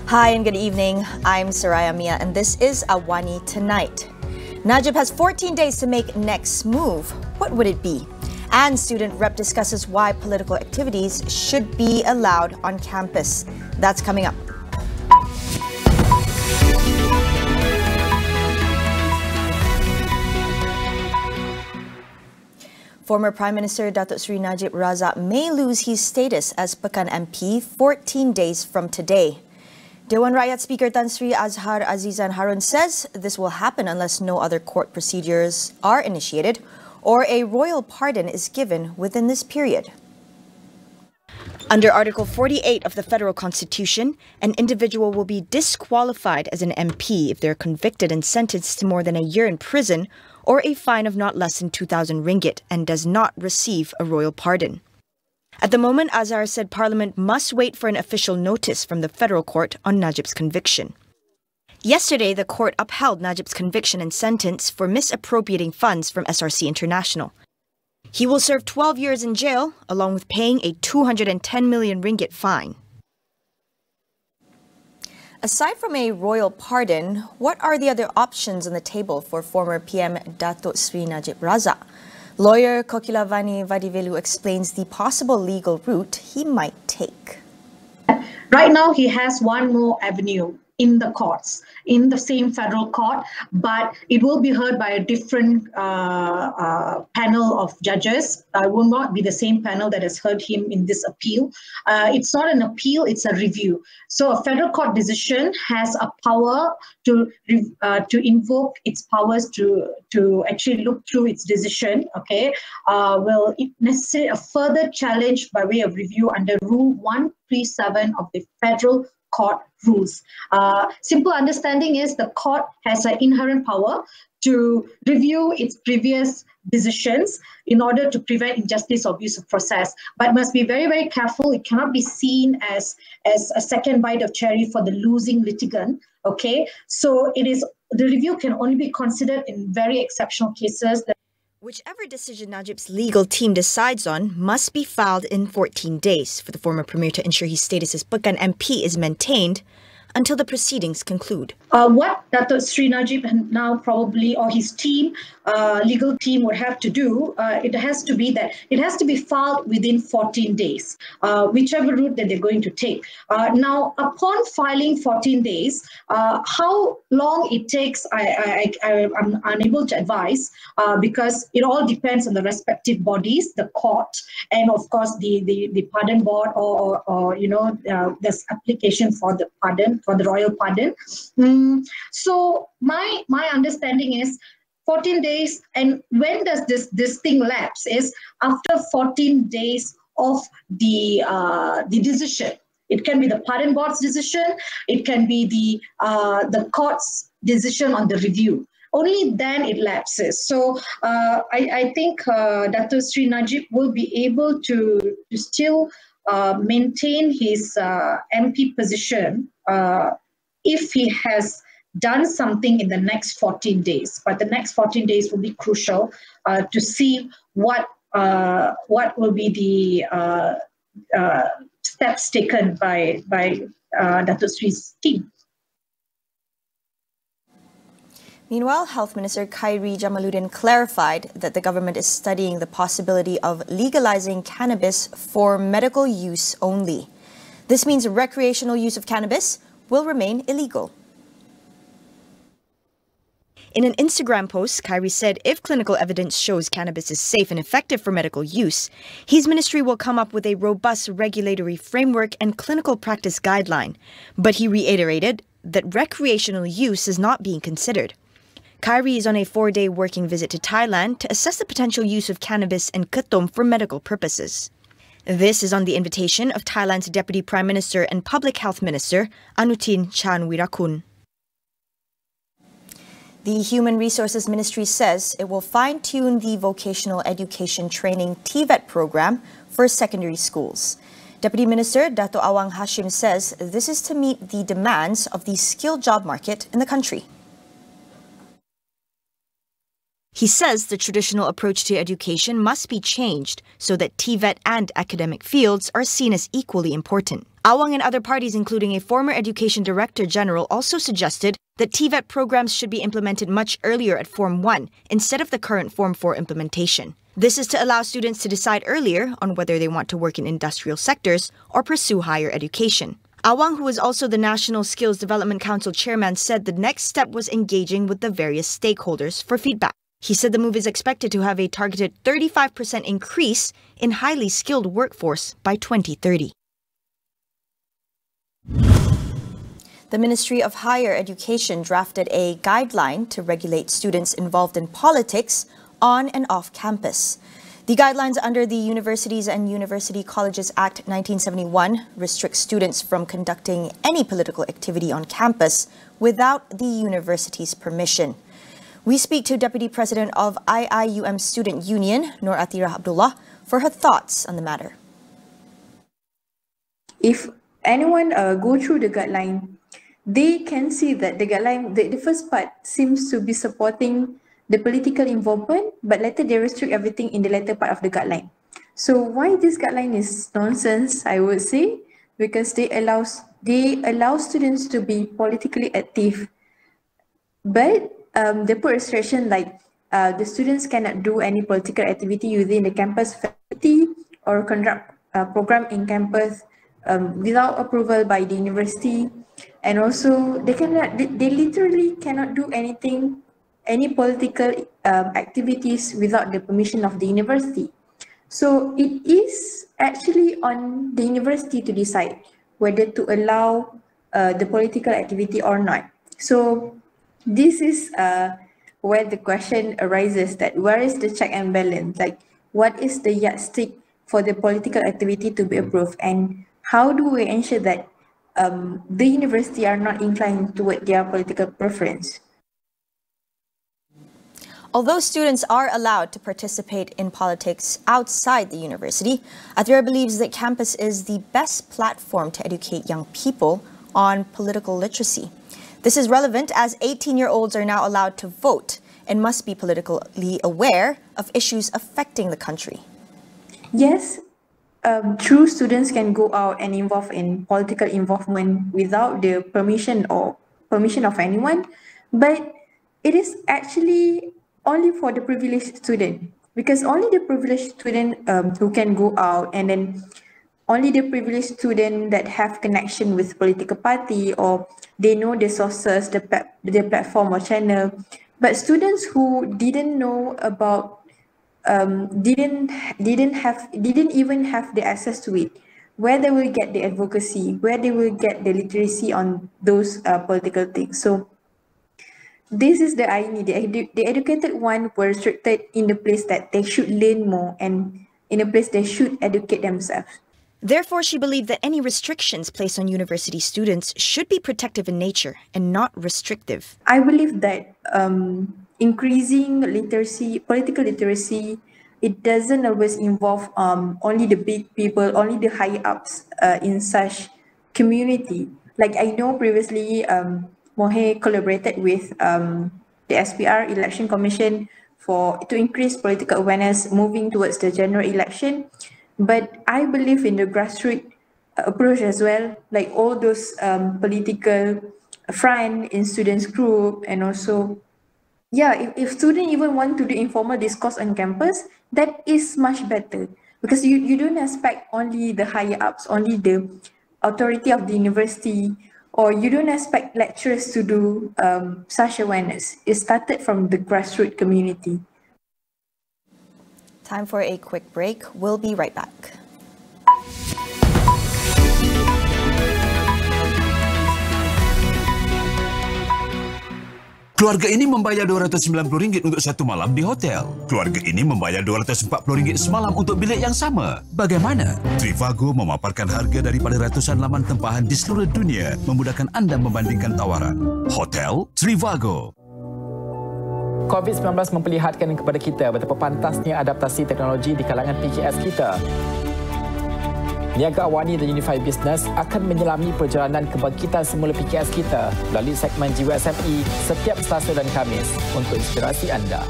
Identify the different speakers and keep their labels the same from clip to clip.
Speaker 1: Hi and good evening. I'm Soraya Mia and this is AWANI Tonight. Najib has 14 days to make next move. What would it be? And student rep discusses why political activities should be allowed on campus. That's coming up. Former Prime Minister Datuk Seri Najib Razak may lose his status as Pekan MP 14 days from today. Dewan Rakyat Speaker Tan Sri Azhar Azizan Harun says this will happen unless no other court procedures are initiated or a royal pardon is given within this period. Under Article 48 of the Federal Constitution, an individual will be disqualified as an MP if they're convicted and sentenced to more than a year in prison or a fine of not less than 2,000 ringgit and does not receive a royal pardon. At the moment, Azhar said Parliament must wait for an official notice from the federal court on Najib's conviction. Yesterday, the court upheld Najib's conviction and sentence for misappropriating funds from SRC International. He will serve 12 years in jail, along with paying a 210 million ringgit fine. Aside from a royal pardon, what are the other options on the table for former PM Datuk Sri Najib Razak? Lawyer Kokilavani Vadivelu explains the possible legal route he might take.
Speaker 2: Right now, he has one more avenue in the courts, in the same federal court, but it will be heard by a different panel of judges. It will not be the same panel that has heard him in this appeal. It's not an appeal, it's a review. So a federal court decision has a power to invoke its powers to actually look through its decision, okay? Will it necessitate a further challenge by way of review under Rule 137 of the Federal Court rules. Simple understanding is the court has an inherent power to review its previous decisions in order to prevent injustice or abuse of process, but must be very, very careful. It cannot be seen as a second bite of cherry for the losing litigant. Okay, so the review can only be considered in very exceptional cases.
Speaker 1: Whichever decision Najib's legal team decides on must be filed in 14 days for the former premier to ensure his status as Pekan MP is maintained until the proceedings conclude.
Speaker 2: What Datuk Sri Najib now probably, or his team, legal team would have to do, it has to be filed within 14 days, whichever route that they're going to take. Now, upon filing 14 days, how long it takes, I'm unable to advise because it all depends on the respective bodies, the court, and of course the pardon board or this application for the pardon, for the royal pardon. So my understanding is 14 days, and when does this thing lapse is after 14 days of the decision. It can be the pardon board's decision, it can be the court's decision on the review. Only then it lapses. So I think Datuk Sri Najib will be able to still maintain his MP position if he has done something in the next 14 days. But the next 14 days will be crucial to see what will be the steps taken by Datuk Sri's team.
Speaker 1: Meanwhile, Health Minister Khairi Jamaluddin clarified that the government is studying the possibility of legalizing cannabis for medical use only. This means recreational use of cannabis will remain illegal. In an Instagram post, Khairi said if clinical evidence shows cannabis is safe and effective for medical use, his ministry will come up with a robust regulatory framework and clinical practice guideline. But he reiterated that recreational use is not being considered. Khairi is on a 4-day working visit to Thailand to assess the potential use of cannabis and ketum for medical purposes. This is on the invitation of Thailand's Deputy Prime Minister and Public Health Minister, Anutin Charnvirakul. The Human Resources Ministry says it will fine-tune the vocational education training TVET program for secondary schools. Deputy Minister Dato' Awang Hashim says this is to meet the demands of the skilled job market in the country. He says the traditional approach to education must be changed so that TVET and academic fields are seen as equally important. Awang and other parties, including a former Education Director General, also suggested that TVET programs should be implemented much earlier at Form 1 instead of the current Form 4 implementation. This is to allow students to decide earlier on whether they want to work in industrial sectors or pursue higher education. Awang, who is also the National Skills Development Council chairman, said the next step was engaging with the various stakeholders for feedback. He said the move is expected to have a targeted 35% increase in highly skilled workforce by 2030.
Speaker 3: The Ministry of Higher Education drafted a guideline to regulate students involved in politics on and off campus. The guidelines under the Universities and University Colleges Act 1971 restrict students from conducting any political activity on campus without the university's permission. We speak to Deputy President of IIUM Student Union, Nur Atira Abdullah, for her thoughts on the matter.
Speaker 4: If anyone go through the guideline, they can see that the guideline, the first part seems to be supporting the political involvement, but later they restrict everything in the latter part of the guideline. So why this guideline is nonsense, I would say, because they allow students to be politically active, but they put restriction like the students cannot do any political activity within the campus faculty or conduct a program in campus without approval by the university, and also they literally cannot do any political activities without the permission of the university. So it is actually on the university to decide whether to allow the political activity or not. So this is where the question arises, that where is the check and balance? Like, what is the yardstick for the political activity to be approved, and how do we ensure that the university are not inclined toward their political preference?
Speaker 3: Although students are allowed to participate in politics outside the university, Atira believes that campus is the best platform to educate young people on political literacy. This is relevant as 18-year-olds are now allowed to vote and must be politically aware of issues affecting the country.
Speaker 4: Yes, true students can go out and involve in political involvement without the permission of anyone, but it is actually only for the privileged student, because only the privileged student who can go out, and then only the privileged student that have connection with political party, or they know the sources, the platform or channel. But students who didn't know about, didn't even have the access to it, where they will get the advocacy, where they will get the literacy on those political things. So this is the irony. The educated one were restricted in the place that they should learn more, and in a place they should educate themselves.
Speaker 1: Therefore, she believed that any restrictions placed on university students should be protective in nature and not restrictive.
Speaker 4: I believe that increasing literacy, political literacy, it doesn't always involve only the big people, only the high ups in such community. Like I know previously, Mohe collaborated with the SPR Election Commission to increase political awareness moving towards the general election. But I believe in the grassroots approach as well, like all those political front in students group, and also, yeah, if students even want to do informal discourse on campus, that is much better, because you don't expect only the higher ups, only the authority of the university, or you don't expect lecturers to do such awareness. It started from the grassroots community.
Speaker 3: Time for a quick break. We'll be right back.
Speaker 5: Keluarga ini membayar RM290 untuk satu malam di hotel. Keluarga ini membayar RM240 semalam untuk bilik yang sama. Bagaimana? Trivago memaparkan harga daripada ratusan laman tempahan di seluruh dunia, memudahkan anda membandingkan tawaran. Hotel Trivago.
Speaker 6: COVID-19 memperlihatkan kepada kita betapa pantasnya adaptasi teknologi di kalangan PKS kita. Niaga AWANI dan Unified Business akan menyelami perjalanan kebangkitan semula PKS kita melalui segmen Jiwa SME setiap Selasa dan Khamis untuk inspirasi anda.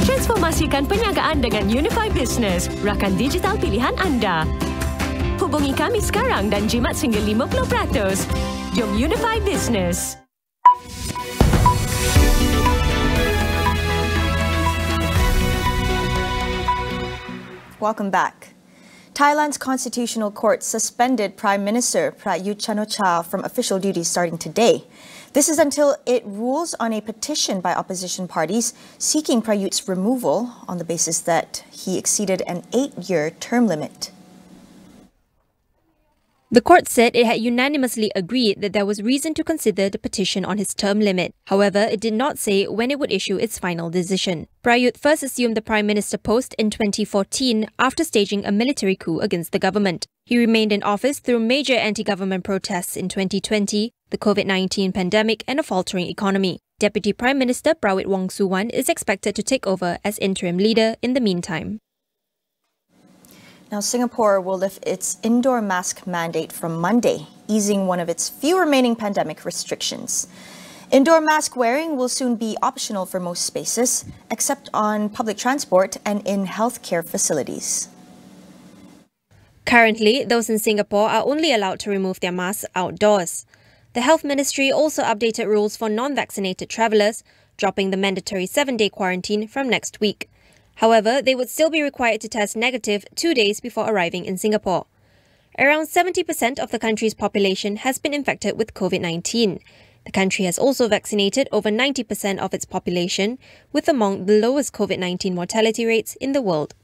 Speaker 7: Transformasikan perniagaan dengan Unified Business, rakan digital pilihan anda. Hubungi kami sekarang dan jimat sehingga 50%. Jom Unify Business.
Speaker 3: Welcome back. Thailand's constitutional court suspended Prime Minister Prayut Chan-o-cha from official duties starting today. This is until it rules on a petition by opposition parties seeking Prayut's removal on the basis that he exceeded an 8-year term limit.
Speaker 8: The court said it had unanimously agreed that there was reason to consider the petition on his term limit. However, it did not say when it would issue its final decision. Prayut first assumed the Prime Minister post in 2014 after staging a military coup against the government. He remained in office through major anti-government protests in 2020, the COVID-19 pandemic and a faltering economy. Deputy Prime Minister Prawit Wongsuwan is expected to take over as interim leader in the meantime.
Speaker 3: Now, Singapore will lift its indoor mask mandate from Monday, easing one of its few remaining pandemic restrictions. Indoor mask wearing will soon be optional for most spaces, except on public transport and in healthcare facilities.
Speaker 8: Currently, those in Singapore are only allowed to remove their masks outdoors. The Health Ministry also updated rules for non-vaccinated travellers, dropping the mandatory 7-day quarantine from next week. However, they would still be required to test negative 2 days before arriving in Singapore. Around 70% of the country's population has been infected with COVID-19. The country has also vaccinated over 90% of its population, with among the lowest COVID-19 mortality rates in the world.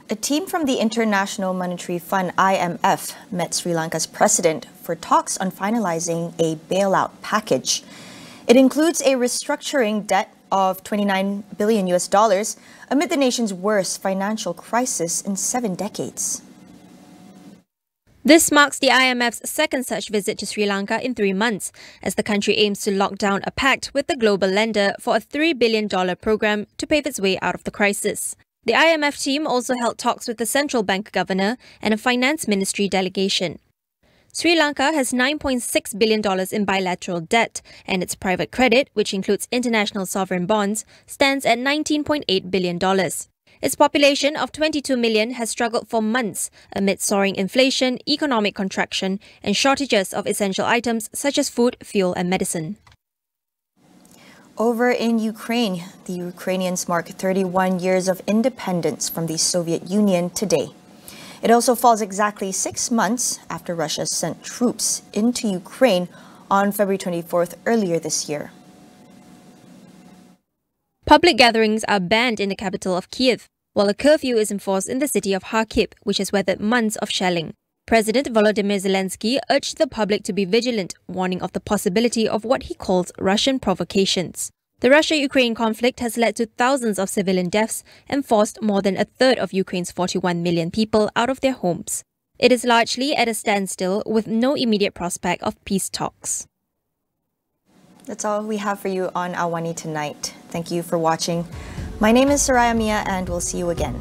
Speaker 3: A team from the International Monetary Fund (IMF) met Sri Lanka's president for talks on finalizing a bailout package. It includes a restructuring debt of $29 billion amid the nation's worst financial crisis in 7 decades.
Speaker 8: This marks the IMF's second such visit to Sri Lanka in 3 months, as the country aims to lock down a pact with the global lender for a $3 billion program to pave its way out of the crisis. The IMF team also held talks with the central bank governor and a finance ministry delegation. Sri Lanka has $9.6 billion in bilateral debt, and its private credit, which includes international sovereign bonds, stands at $19.8 billion. Its population of 22 million has struggled for months amid soaring inflation, economic contraction, and shortages of essential items such as food, fuel, and medicine.
Speaker 3: Over in Ukraine, the Ukrainians mark 31 years of independence from the Soviet Union today. It also falls exactly 6 months after Russia sent troops into Ukraine on February 24th earlier this year.
Speaker 8: Public gatherings are banned in the capital of Kiev, while a curfew is enforced in the city of Kharkiv, which has weathered months of shelling. President Volodymyr Zelensky urged the public to be vigilant, warning of the possibility of what he calls Russian provocations. The Russia-Ukraine conflict has led to thousands of civilian deaths and forced more than a third of Ukraine's 41 million people out of their homes. It is largely at a standstill with no immediate prospect of peace talks.
Speaker 3: That's all we have for you on AWANI tonight. Thank you for watching. My name is Soraya Mia, and we'll see you again.